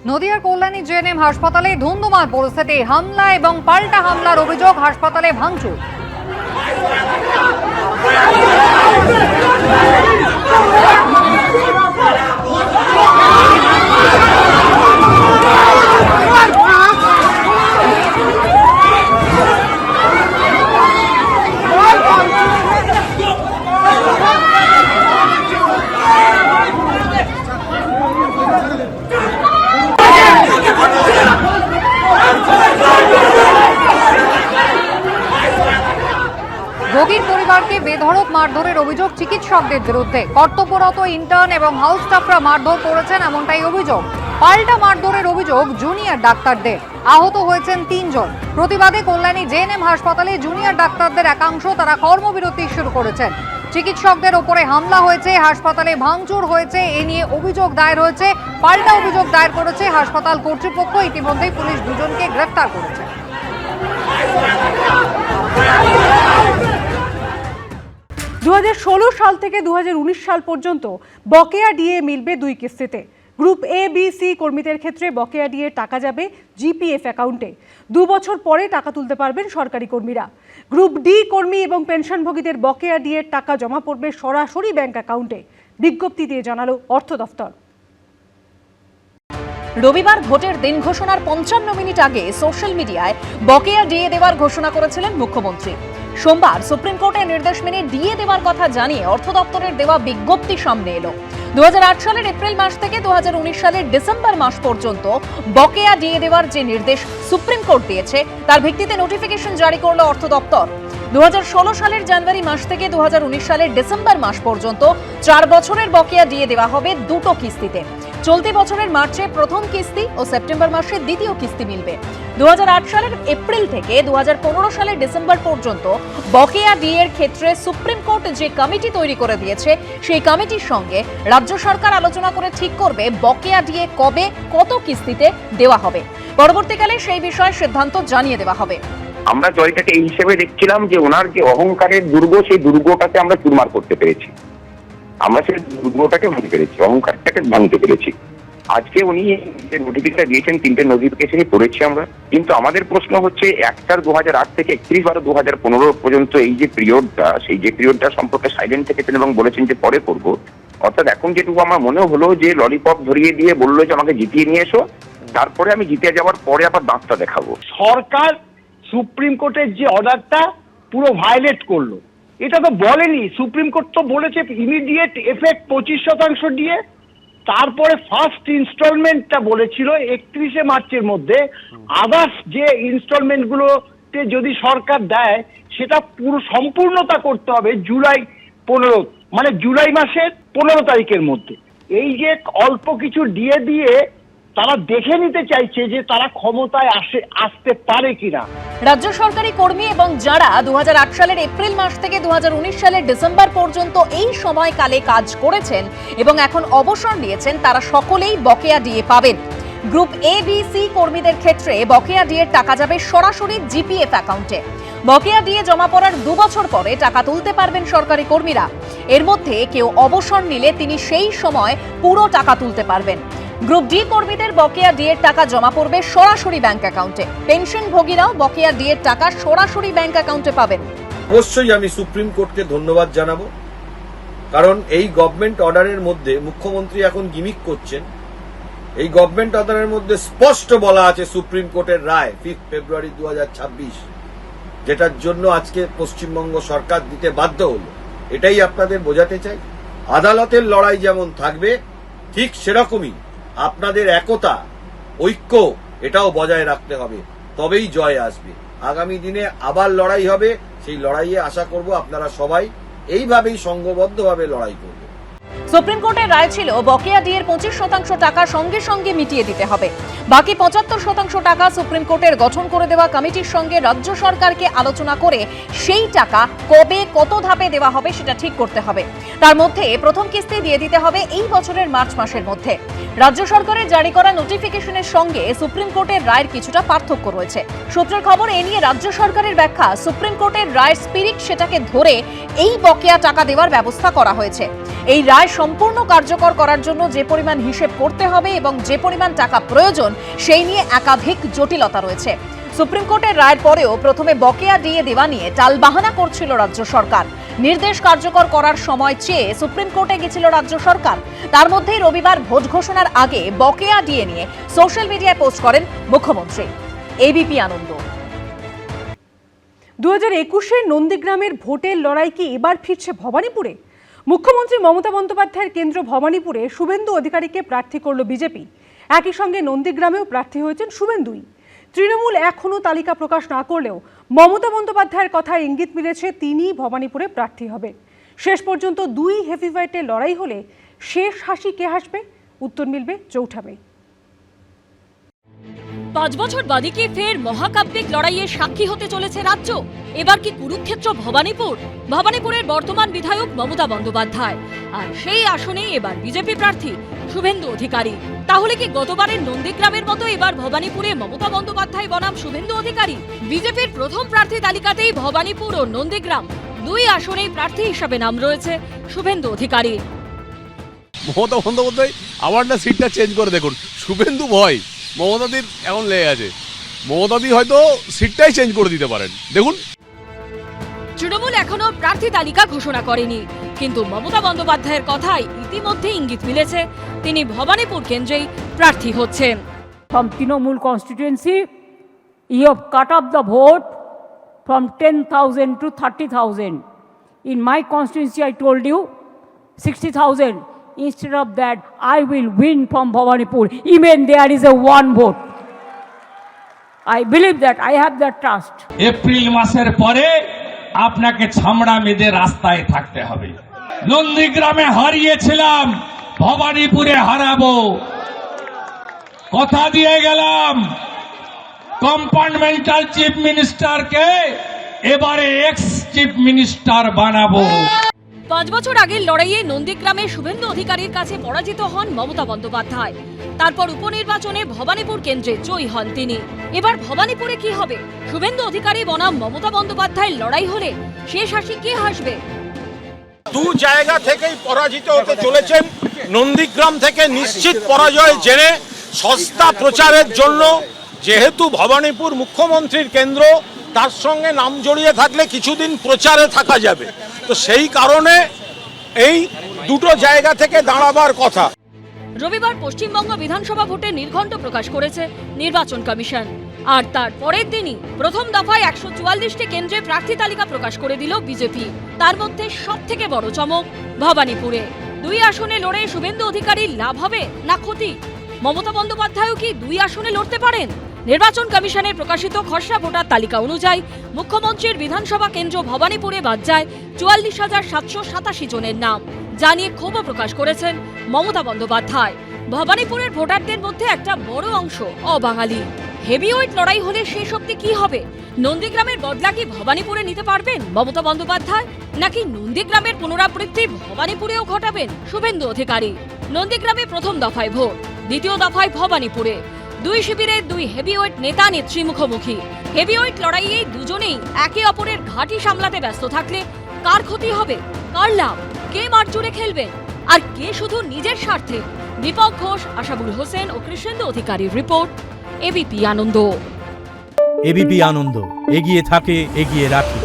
নদিয়ার কল্যাণী জেএনএম হাসপাতালে ধুন্ধুমার পরিস্থিতি, হামলা এবং পাল্টা হামলার অভিযোগ, হাসপাতালে ভাঙচুর। রোগীর পরিবারকে বেধড়ক মারধরের অভিযোগ চিকিৎসকদের বিরুদ্ধে। কর্তব্যরত ইন্টার্ন এবং হাউস স্টাফরা মারধর করেছেন, এমনটাই অভিযোগ। পাল্টা মারধরের অভিযোগ জুনিয়র ডাক্তারদের। আহত হয়েছেন 3 জন। প্রতিবাদে কল্যাণী জেএনএম হাসপাতালে জুনিয়র ডাক্তারদের একাংশ তারা কর্মবিরতি শুরু করেছেন। চিকিৎসকদের ওপরে হামলা হয়েছে, হাসপাতালে ভাঙচুর হয়েছে, এ নিয়ে অভিযোগ দায়ের হয়েছে। পাল্টা অভিযোগ দায়ের করেছে হাসপাতাল কর্তৃপক্ষ। ইতিমধ্যেই পুলিশ 2 জনকে গ্রেফতার করেছে। 2016 সাল থেকে 2019 সাল পর্যন্ত বকেয়া ডিএ মিলবে 2 কিস্তিতে। গ্রুপ এ বি সি কর্মীদের ক্ষেত্রে বকেয়া ডিএ টাকা যাবে জিপিএফ অ্যাকাউন্টে। 2 বছর পরে টাকা তুলতে পারবেন সরকারি কর্মীরা। গ্রুপ ডি কর্মী এবং পেনশনভোগীদের বকেয়া ডিএ টাকা জমা পড়বে সরাসরি ব্যাংক অ্যাকাউন্টে। বিজ্ঞপ্তি দিয়ে জানালো অর্থ দফতর। রবিবার ভোটের দিন ঘোষণার 55 মিনিট আগে সোশ্যাল মিডিয়ায় বকেয়া ডিএ দেওয়ার ঘোষণা করেছিলেন মুখ্যমন্ত্রী। সোমবার সুপ্রিম কোর্টের নির্দেশ মেনে ডিএ দেওয়ার কথা জানিয়ে অর্থ দপ্তরের দেওয়া বিজ্ঞপ্তি সামনে এলো। 2008 সালের এপ্রিল মাস থেকে 2019 সালের ডিসেম্বর মাস পর্যন্ত বকেয়া ডিএ দেওয়ার যে নির্দেশ সুপ্রিম কোর্ট দিয়েছে, তার ভিত্তিতে নোটিফিকেশন জারি করল অর্থ দপ্তর। 2016 সালের জানুয়ারি মাস থেকে 2019 সালের ডিসেম্বর মাস পর্যন্ত 4 বছরের বকেয়া ডিএ দেওয়া হবে 2টো কিস্তিতে। চলতি বছরের মার্চে প্রথম কিস্তি ও সেপ্টেম্বর মাসে দ্বিতীয় কিস্তি মিলবে। 2008 সালের এপ্রিল থেকে 2015 সালের ডিসেম্বর পর্যন্ত বকেয়া ডিএ এর ক্ষেত্রে সুপ্রিম কোর্ট যে কমিটি তৈরি করে দিয়েছে, সেই কমিটির সঙ্গে রাজ্য সরকার আলোচনা করে ঠিক করবে বকেয়া ডিএ কবে কত কিস্তিতে দেওয়া হবে। পরবর্তীকালে সেই বিষয়ে সিদ্ধান্ত জানিয়ে দেওয়া হবে। আমরা জয়টাকে এই হিসেবে দেখছিলাম যে ওনার যে অহংকারের দুর্গ, সেই দুর্গটাকে আমরা চুরমার করতে পেরেছি। আমরা সেই দুর্গটাকে ভাঙতে পেরেছি, অহংকারটাকে ভাঙতে পেরেছি। আজকে উনি যে নোটিফিকেশন দিয়েছেন, 3টে নোটিফিকেশনই পড়েছি আমরা। কিন্তু আমাদের প্রশ্ন হচ্ছে 1/4/2008 থেকে 31/12/2015 পর্যন্ত এই যে পিরিয়ডটা, সেই যে পিরিয়ডটা সম্পর্কে সাইলেন্ট থেকেছেন এবং বলেছেন যে পরে করবো। অর্থাৎ এখন যেটুকু আমার মনে হলো যে ললিপপ ধরিয়ে দিয়ে বললো যে আমাকে জিতিয়ে নিয়ে এসো, তারপরে আমি জিতে যাওয়ার পরে আবার দাঁতটা দেখাবো। সরকার সুপ্রিম কোর্টের যে অর্ডারটা পুরো ভায়োলেট করলো। এটা তো বলেনি, সুপ্রিম কোর্ট তো বলেছে ইমিডিয়েট এফেক্ট 25% দিয়ে। তারপরে ফার্স্ট ইনস্টলমেন্টটা বলেছিল 31শে মার্চের মধ্যে। আদার্স যে ইনস্টলমেন্টগুলোতে যদি সরকার দেয়, সেটা পুরো সম্পূর্ণতা করতে হবে জুলাই 15, মানে জুলাই মাসের 15 তারিখের মধ্যে। এই যে অল্প কিছু ডিএ দিয়ে তারা দেখে নিতে চাইছে যে তারা ক্ষমতায় আসতে পারে কিনা। রাজ্য সরকারি কর্মী এবং যারা 2008 সালের এপ্রিল মাস থেকে 2019 সালের ডিসেম্বর পর্যন্ত এই সময়কালে কাজ করেছেন এবং এখন অবসর নিয়েছেন, তারা সকলেই বকেয়া ডিএ পাবেন। গ্রুপ এ বি সি কর্মীদের ক্ষেত্রে বকেয়া ডিএর টাকা যাবে সরাসরি জিপিএফ অ্যাকাউন্টে। বকেয়া ডিএ জমা পড়ার 2 বছর পরে টাকা তুলতে পারবেন সরকারি কর্মীরা। এর মধ্যে কেউ অবসর নিলে তিনি সেই সময় পুরো টাকা তুলতে পারবেন। গ্রুপ ডি কর্মীদের বকেয়া ডিএর টাকা জমা পড়বে সরাসরি ব্যাংক অ্যাকাউন্টে। পেনশনভোগীরাও বকেয়া ডিএর টাকা সরাসরি ব্যাংক অ্যাকাউন্টে পাবেন। অবশ্যই আমি সুপ্রিম কোর্টকে ধন্যবাদ জানাবো, কারণ এই গভর্নমেন্ট অর্ডারের মধ্যে মুখ্যমন্ত্রী এখন গিমিক করছেন। এই গভর্নমেন্ট অর্ডারের মধ্যে স্পষ্ট বলা আছে সুপ্রিম কোর্টের রায় 5 ফেব্রুয়ারি 2026, যেটার জন্য আজকে পশ্চিমবঙ্গ সরকার দিতে বাধ্য হলো। এটাই আপনাদের বোঝাতে চাই। আদালতের লড়াই যেমন থাকবে, ঠিক সেরকমই আপনাদের একতা, ঐক্য, এটাও বজায় রাখতে হবে, তবেই জয় আসবে। আগামী দিনে আবার লড়াই হবে, সেই লড়াইয়ে আশা করব আপনারা সবাই এইভাবেই সংঘবদ্ধভাবে লড়াই করবেন। সুপ্রিম কোর্টের রায় ছিল বকেয়া ডিএর 25% টাকা সঙ্গে সঙ্গে মিটিয়ে দিতে হবে। বাকি 75% টাকা সুপ্রিম কোর্টের গঠন করে দেওয়া কমিটির সঙ্গে রাজ্য সরকারকে আলোচনা করে সেই টাকা কবে কত ধাপে দেওয়া হবে সেটা ঠিক করতে হবে। তার মধ্যে প্রথম কিস্তি দিয়ে দিতে হবে এই বছরের মার্চ মাসের মধ্যে। রাজ্য সরকারের জারি করা নোটিফিকেশনের সঙ্গে সুপ্রিম কোর্টের রায়ের কিছুটা পার্থক্য রয়েছে। সূত্রের খবর, এ নিয়ে রাজ্য সরকারের ব্যাখ্যা, সুপ্রিম কোর্টের রায়ের স্পিরিট, সেটাকে ধরে এই বকেয়া টাকা দেওয়ার ব্যবস্থা করা হয়েছে। এই রায় সম্পূর্ণ কার্যকর করার জন্য যে পরিমাণ হিসেব করতে হবে এবং যে পরিমাণ টাকা প্রয়োজন সেই নিয়ে একাধিক জটিলতা রয়েছে। সুপ্রিম কোর্টের রায়ের পরেও প্রথমে বকেয়া ডিএ দেওয়া নিয়ে টালবাহানা করছিল রাজ্য সরকার। নির্দেশ কার্যকর করার সময় চেয়ে সুপ্রিম কোর্টে গিয়েছিল রাজ্য সরকার। তার মধ্যেই রবিবার ভোট ঘোষণার আগে বকেয়া ডিএ নিয়ে সোশ্যাল মিডিয়ায় পোস্ট করেন মুখ্যমন্ত্রী। এবিপি আনন্দ। 2021-এর নন্দীগ্রামের ভোটের লড়াই কি এবার ফিরছে ভবানীপুরে? মুখ্যমন্ত্রী মমতা বন্দ্যোপাধ্যায়ের কেন্দ্র ভবানীপুরে শুভেন্দু অধিকারীকে প্রার্থী করল বিজেপি। একই সঙ্গে নন্দীগ্রামেও প্রার্থী হয়েছেন শুভেন্দুই। তৃণমূল এখনও তালিকা প্রকাশ না করলেও মমতা বন্দ্যোপাধ্যায়ের কথায় ইঙ্গিত মিলেছে তিনি ভবানীপুরে প্রার্থী হবেন। শেষ পর্যন্ত দুই হেভিওয়েটের লড়াই হলে শেষ হাসি কে হাসবে? উত্তর মিলবে চৌঠা মে। 5 বছর বাদে কি ফের মহাকাব্যিক লড়াইয়ের সাক্ষী হতে চলেছে রাজ্য? এবার কি কুরুক্ষেত্র ভবানীপুর? ভবানীপুরের বর্তমান বিধায়ক মমতা বন্দ্যোপাধ্যায়, আর সেই আসনেই এবার বিজেপি প্রার্থী শুভেন্দু অধিকারী। তাহলে কি গতবারের নন্দীগ্রামের মতো এবার ভবানীপুরে মমতা বন্দ্যোপাধ্যায় বনাম শুভেন্দু অধিকারী? বিজেপির প্রথম প্রার্থী তালিকাতেই ভবানীপুর ও নন্দীগ্রাম দুই আসনেই প্রার্থী হিসাবে নাম রয়েছে শুভেন্দু অধিকারী। মমতা বন্দ্যোপাধ্যায় আবার না সিটটা চেঞ্জ করে দেখুন। শুভেন্দু ভয় মমতাদির এখন লেগে আছে, মমতাদি হয়তো সিটটাই চেঞ্জ করে দিতে পারেন। দেখুন, তৃণমূল এখনো প্রার্থী তালিকা ঘোষণা করেনি, কিন্তু মমতা বন্দ্যোপাধ্যায়ের কথায় ইতিমধ্যে ইঙ্গিত মিলেছে তিনি ভবানীপুর কেন্দ্রেই প্রার্থী হচ্ছেন। From Trinamool constituency, you have cut off the vote from 10,000 to 30,000. In my constituency, I told you 60,000. Instead of that, I will win from Bhavanipur. Even there is a one vote. I believe that. I have that trust. April মাসের পরে আপনাকে ছামড়া মেয়েদের রাস্তায় থাকতে হবে। নন্দীগ্রামে হারিয়েছিলাম, ভবানীপুরে হারাবো। কথা দিয়ে গেলাম কম্পার্টমেন্টাল চিফ মিনিস্টারকে এবারে এক্স চিফ মিনিস্টার বানাবো। 5 বছর আগের লড়াইয়ে নন্দীগ্রামে শুভেন্দু অধিকারীর কাছে পরাজিত হন মমতা বন্দ্যোপাধ্যায়। তারপর উপনির্বাচনে ভবানীপুর কেন্দ্রে জয়ী হন তিনি। এবার ভবানীপুরে কি হবে? শুভেন্দু অধিকারী বনাম মমতা বন্দ্যোপাধ্যায়ের লড়াই হলে শেষ হাসি কে হাসবে? দু জায়গা থেকেই পরাজিত হতে চলেছেন। নন্দীগ্রাম থেকে নিশ্চিত পরাজয় জেনে সস্তা প্রচারের জন্য, যেহেতু ভবানীপুর মুখ্যমন্ত্রীর কেন্দ্র, তার সঙ্গে নাম জড়িয়ে থাকলে কিছুদিন প্রচারে থাকা যাবে, তো সেই কারণে এই দুটো জায়গা থেকে দাঁড়াবার কথা। রবিবার পশ্চিমবঙ্গ বিধানসভা ভোটে নির্ঘণ্ট প্রকাশ করেছে নির্বাচন কমিশন, আর তার পরের দিনই প্রথম দফায় 144টি কেন্দ্রে প্রার্থী তালিকা প্রকাশ করে দিল বিজেপি। তার মধ্যে সবথেকে বড় চমক ভবানীপুরে। দুই আসনে লড়ে শুভেন্দু অধিকারীর লাভ হবে না ক্ষতি? মমতা বন্দ্যোপাধ্যায়ও কি দুই আসনে লড়তে পারেন? নির্বাচন কমিশনের প্রকাশিত খসড়া ভোটার তালিকা অনুযায়ী মুখ্যমন্ত্রীর বিধানসভা কেন্দ্র ভবানীপুরে বাদ যায় 44,787 জনের নাম, যা নিয়ে ক্ষোভ প্রকাশ করেছেন মমতা বন্দ্যোপাধ্যায়। ভবানীপুরের ভোটারদের মধ্যে একটা বড় অংশ অবাঙালি। হেভিওয়েট লড়াই হলে শেষ অবধি কি হবে? নন্দীগ্রামের বদলা কি ভবানীপুরে নিতে পারবেন মমতা বন্দ্যোপাধ্যায়, নাকি নন্দীগ্রামের পুনরাবৃত্তি ভবানীপুরেও ঘটাবেন শুভেন্দু অধিকারী? নন্দীগ্রামে প্রথম দফায় ভোট, দ্বিতীয় দফায় ভবানীপুরে। দুই শিবিরের দুই হেভিওয়েট নেতা নেত্রী মুখোমুখি। হেভিওয়েট লড়াইয়ে দুজনেই একে অপরের ঘাঁটি সামলাতে ব্যস্ত থাকলে কার ক্ষতি হবে, কার লাভ? কে মাঠ জুড়ে খেলবেন, আর কে শুধু নিজের স্বার্থে? দীপক ঘোষ, আশাবুল হোসেন ও কৃষ্ণেন্দু অধিকারীর রিপোর্ট, এবিপি আনন্দ। এবিপি আনন্দ, এগিয়ে থাকে, এগিয়ে রাখে।